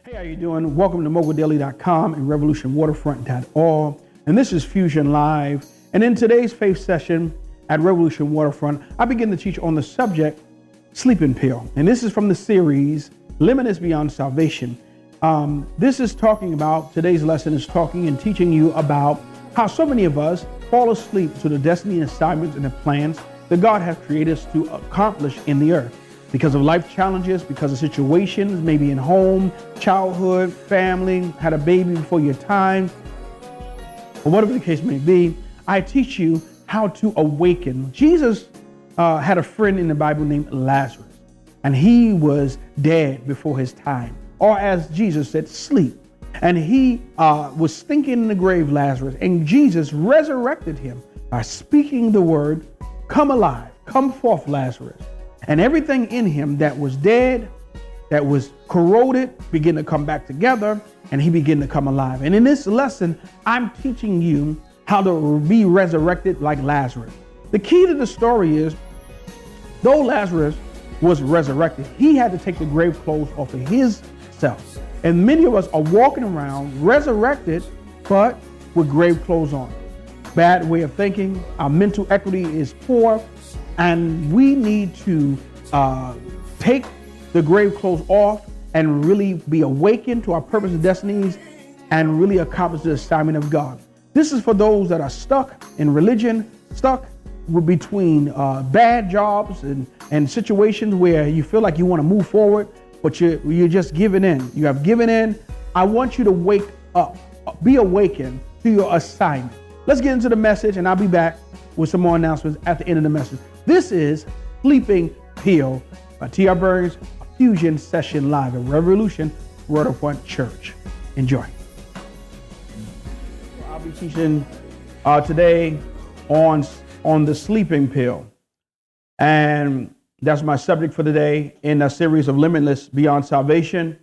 Hey, how you doing? Welcome to MogulDaily.com and RevolutionWaterfront.org. And this is Fusion Live. And in today's faith session at Revolution Waterfront, I begin to teach on the subject, sleeping pill. And this is from the series, Limitless Beyond Salvation. This is talking about, today's lesson is talking and teaching you about how so many of us fall asleep to the destiny, assignments, and the plans that God has created us to accomplish in the earth. Because of life challenges, because of situations, maybe in home, childhood, family, had a baby before your time, or whatever the case may be, I teach you how to awaken. Jesus had a friend in the Bible named Lazarus, and he was dead before his time, or as Jesus said, sleep. And he was stinking in the grave, Lazarus, and Jesus resurrected him by speaking the word, "Come alive, come forth, Lazarus." And everything in him that was dead, that was corroded, began to come back together, and he began to come alive. And in this lesson, I'm teaching you how to be resurrected like Lazarus. The key to the story is, though Lazarus was resurrected, he had to take the grave clothes off of his self. And many of us are walking around resurrected, but with grave clothes on. Bad way of thinking. Our mental equity is poor. And we need to take the grave clothes off and really be awakened to our purpose and destinies and really accomplish the assignment of God. This is for those that are stuck in religion, stuck between bad jobs and situations where you feel like you want to move forward, but you're just giving in. You have given in. I want you to wake up, be awakened to your assignment. Let's get into the message, and I'll be back with some more announcements at the end of the message. This is Sleeping Pill by T.R. Burns, a Fusion Session Live at Revolution Waterfront Church. Enjoy. I'll be teaching today on the sleeping pill. And that's my subject for today in a series of Limitless Beyond Salvation.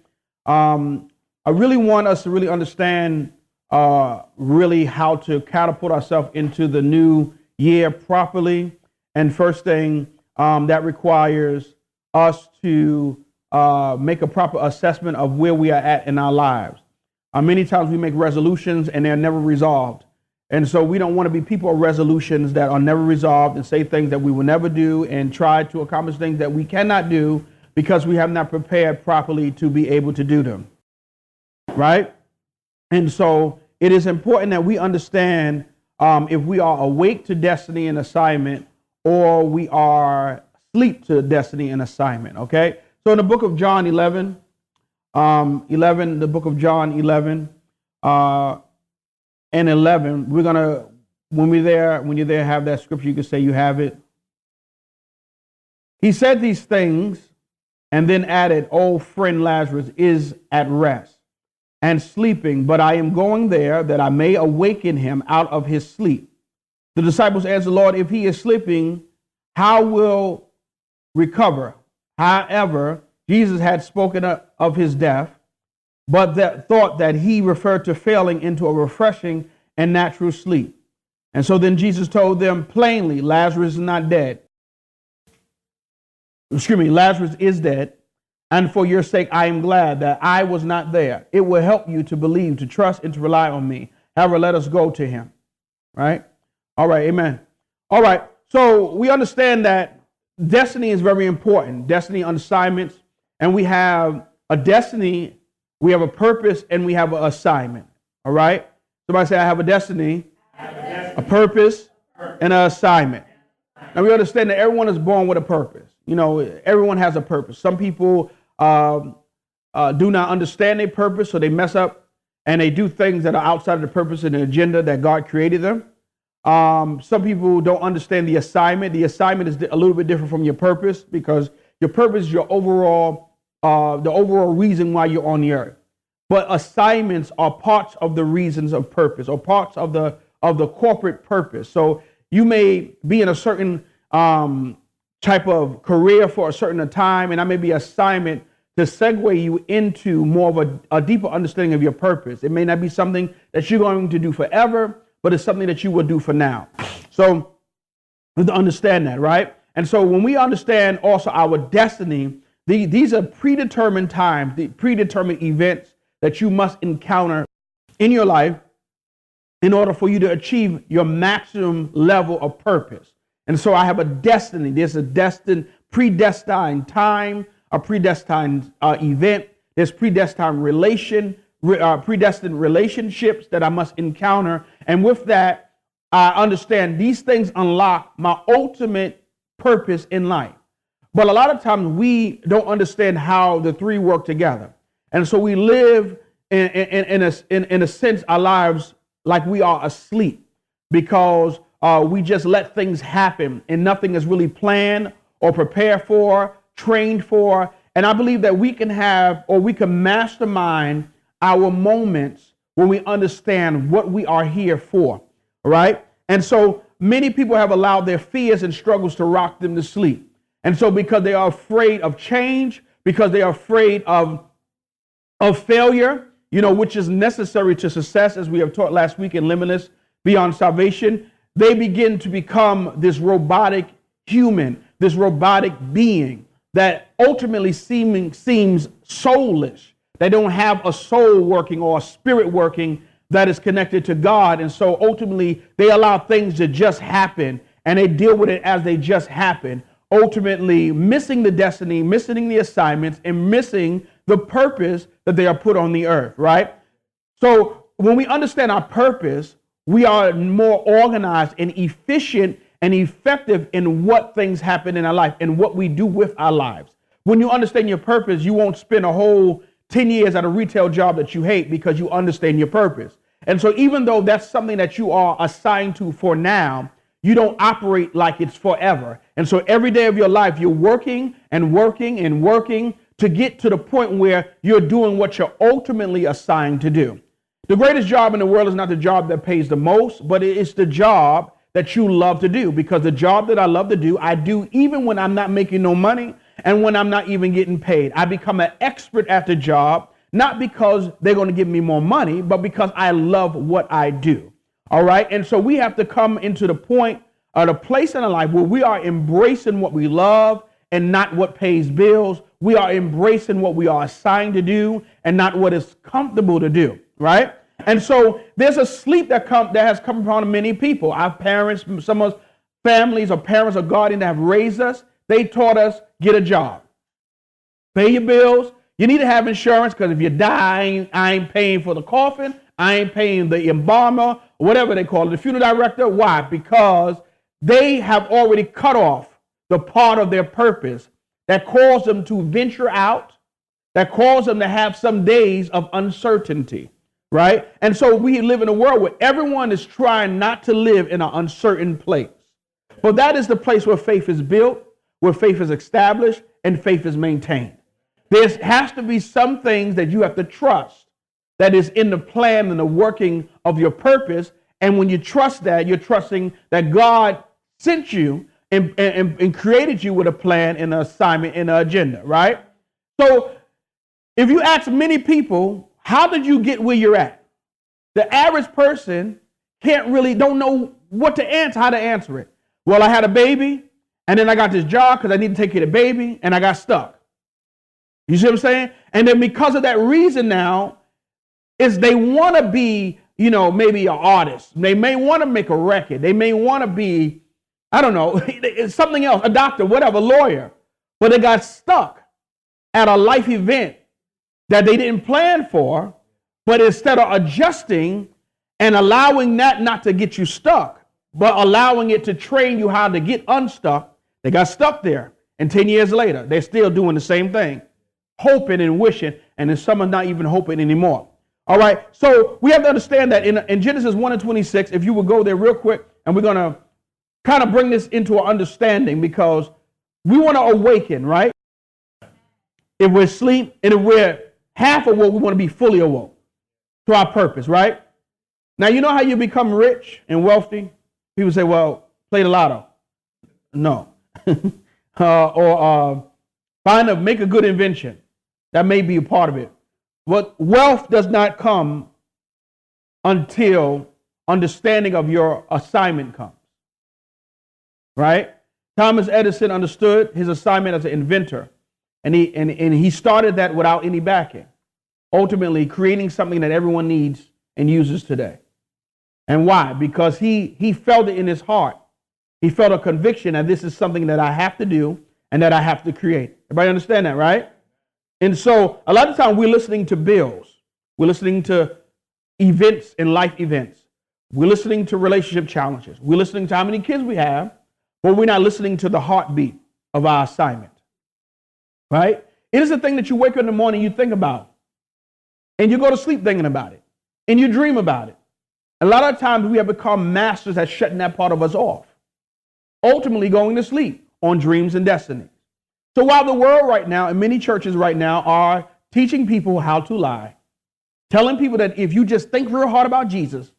I really want us to really understand really how to catapult ourselves into the new year properly. And first thing, that requires us to make a proper assessment of where we are at in our lives. Many times we make resolutions and they're never resolved. And so we don't want to be people of resolutions that are never resolved and say things that we will never do and try to accomplish things that we cannot do because we have not prepared properly to be able to do them. Right? And so it is important that we understand if we are awake to destiny and assignment, or we are asleep to destiny and assignment, okay? So in the book of John 11, the book of John 11 and 11, we're going to, when you're there, have that scripture, you can say you have it. He said these things and then added, "Old friend Lazarus is at rest and sleeping, but I am going there that I may awaken him out of his sleep." The disciples answered, "Lord, if he is sleeping, how will recover?" However, Jesus had spoken of his death, but that thought that he referred to failing into a refreshing and natural sleep. And so then Jesus told them plainly, Lazarus is not dead. Lazarus is dead. And for your sake, I am glad that I was not there. It will help you to believe, to trust, and to rely on me. However, let us go to him. Right? All right. Amen. All right. So we understand that destiny is very important. Destiny on assignments. And we have a destiny, we have a purpose, and we have an assignment. All right. Somebody say, I have a destiny, a purpose, and an assignment. And we understand that everyone is born with a purpose. You know, everyone has a purpose. Some people do not understand their purpose, so they mess up and they do things that are outside of the purpose and the agenda that God created them. Some people don't understand the assignment. The assignment is a little bit different from your purpose, because your purpose is your overall, the overall reason why you're on the earth. But assignments are parts of the reasons of purpose, or parts of the corporate purpose. So you may be in a certain type of career for a certain time, and that may be assignment to segue you into more of a deeper understanding of your purpose. It may not be something that you're going to do forever, but it's something that you will do for now. So we have to understand that, right? And so when we understand also our destiny, These are predetermined times, the predetermined events that you must encounter in your life in order for you to achieve your maximum level of purpose. And so I have a destiny. There's a predestined time, a predestined event. There's predestined relationships that I must encounter. And with that, I understand these things unlock my ultimate purpose in life. But a lot of times we don't understand how the three work together. And so we live in a sense our lives like we are asleep because we just let things happen and nothing is really planned or prepared for, trained for. And I believe that we can mastermind our moments when we understand what we are here for, right? And so many people have allowed their fears and struggles to rock them to sleep. And so because they are afraid of change, because they are afraid of failure, which is necessary to success, as we have taught last week in Limitless Beyond Salvation, they begin to become this robotic human, this robotic being that ultimately seems soulless. They don't have a soul working or a spirit working that is connected to God. And so ultimately they allow things to just happen and they deal with it as they just happen, ultimately missing the destiny, missing the assignments, and missing the purpose that they are put on the earth, right? So when we understand our purpose, we are more organized and efficient and effective in what things happen in our life and what we do with our lives. When you understand your purpose, you won't spend a whole 10 years at a retail job that you hate because you understand your purpose. And so even though that's something that you are assigned to for now, you don't operate like it's forever. And so every day of your life, you're working and working and working to get to the point where you're doing what you're ultimately assigned to do. The greatest job in the world is not the job that pays the most, but it's the job that you love to do, because the job that I love to do, I do even when I'm not making no money and when I'm not even getting paid. I become an expert at the job, not because they're going to give me more money, but because I love what I do. All right. And so we have to come into the point or the place in our life where we are embracing what we love and not what pays bills. We are embracing what we are assigned to do and not what is comfortable to do. Right. And so there's a sleep that has come upon many people. Our parents, some of us families or parents or guardians that have raised us, they taught us, get a job, pay your bills. You need to have insurance because if you die, I ain't paying for the coffin. I ain't paying the embalmer, whatever they call it, the funeral director. Why? Because they have already cut off the part of their purpose that caused them to venture out, that caused them to have some days of uncertainty, right? And so we live in a world where everyone is trying not to live in an uncertain place. But that is the place where faith is built, where faith is established, and faith is maintained. There has to be some things that you have to trust that is in the plan and the working of your purpose. And when you trust that, you're trusting that God sent you and created you with a plan and an assignment and an agenda, right? So if you ask many people, how did you get where you're at? The average person don't know what to answer, how to answer it. Well, I had a baby and then I got this job because I need to take care of the baby and I got stuck. You see what I'm saying? And then because of that reason now is they want to be, maybe an artist. They may want to make a record. They may want to be, I don't know, something else, a doctor, whatever, lawyer. But they got stuck at a life event that they didn't plan for, but instead of adjusting and allowing that not to get you stuck, but allowing it to train you how to get unstuck, they got stuck there. And 10 years later, they're still doing the same thing, hoping and wishing, and then some are not even hoping anymore. All right, so we have to understand that in Genesis 1:26, if you would go there real quick, and we're going to kind of bring this into our understanding because we want to awaken, right? If we're asleep and if we're half awoke, we want to be fully awoke to our purpose, right? Now, you know how you become rich and wealthy? People say, well, play the lotto. No. Or make a good invention. That may be a part of it. But wealth does not come until understanding of your assignment comes, right? Thomas Edison understood his assignment as an inventor. And he started that without any backing, ultimately creating something that everyone needs and uses today. And why? Because he felt it in his heart. He felt a conviction that this is something that I have to do and that I have to create. Everybody understand that, right? And so a lot of times we're listening to bills. We're listening to events and life events. We're listening to relationship challenges. We're listening to how many kids we have, but we're not listening to the heartbeat of our assignment, right? It is a thing that you wake up in the morning, you think about, and you go to sleep thinking about it, and you dream about it. A lot of times we have become masters at shutting that part of us off, ultimately going to sleep on dreams and destiny. So while the world right now and many churches right now are teaching people how to lie, telling people that if you just think real hard about Jesus,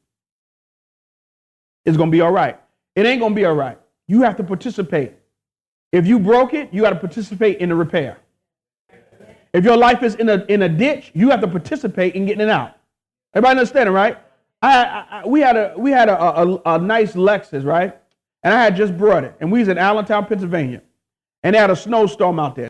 it's going to be all right. It ain't going to be all right. You have to participate. If you broke it, you got to participate in the repair. If your life is in a ditch, you have to participate in getting it out. Everybody understand it, right? We had a nice Lexus, right? And I had just brought it. And we was in Allentown, Pennsylvania. And they had a snowstorm out there.